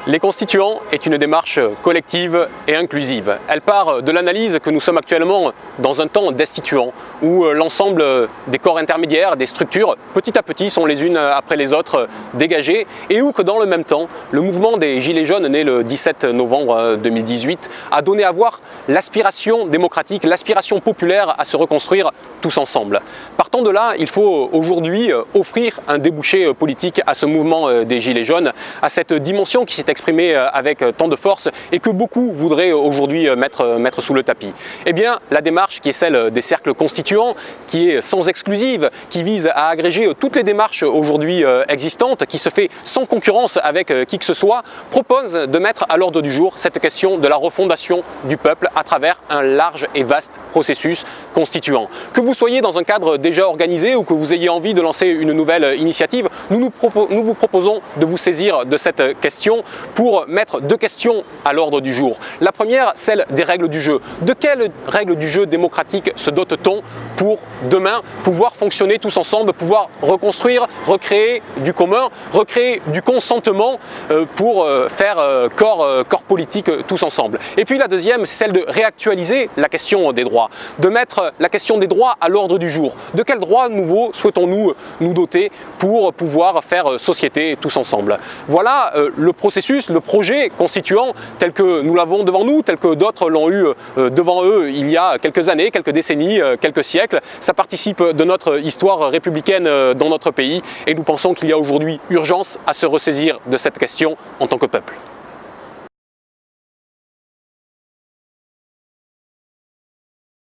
Les Constituants est une démarche collective et inclusive. Elle part de l'analyse que nous sommes actuellement dans un temps destituant, où l'ensemble des corps intermédiaires, des structures, petit à petit, sont les unes après les autres dégagées, et où que dans le même temps, le mouvement des Gilets jaunes, né le 17 novembre 2018, a donné à voir l'aspiration démocratique, l'aspiration populaire à se reconstruire tous ensemble. Partant de là, il faut aujourd'hui offrir un débouché politique à ce mouvement des Gilets jaunes, à cette dimension qui s'est exprimée avec tant de force et que beaucoup voudraient aujourd'hui mettre sous le tapis. Eh bien, la démarche qui est celle des cercles constituants, qui est sans exclusive, qui vise à agréger toutes les démarches aujourd'hui existantes, qui se fait sans concurrence avec qui que ce soit, propose de mettre à l'ordre du jour cette question de la refondation du peuple à travers un large et vaste processus constituant. Que vous soyez dans un cadre déjà organisé ou que vous ayez envie de lancer une nouvelle initiative, nous vous proposons de vous saisir de cette question pour mettre deux questions à l'ordre du jour. La première, celle des règles du jeu. De quelles règles du jeu démocratique se dote-t-on pour demain pouvoir fonctionner tous ensemble, pouvoir reconstruire, recréer du commun, recréer du consentement pour faire corps politique tous ensemble. Et puis la deuxième, c'est celle de réactualiser la question des droits, de mettre la question des droits à l'ordre du jour. De quels droits nouveaux souhaitons-nous nous doter pour pouvoir faire société tous ensemble? Voilà le processus, le projet constituant tel que nous l'avons devant nous, tel que d'autres l'ont eu devant eux il y a quelques années, quelques décennies, quelques siècles. Ça participe de notre histoire républicaine dans notre pays et nous pensons qu'il y a aujourd'hui urgence à se ressaisir de cette question en tant que peuple.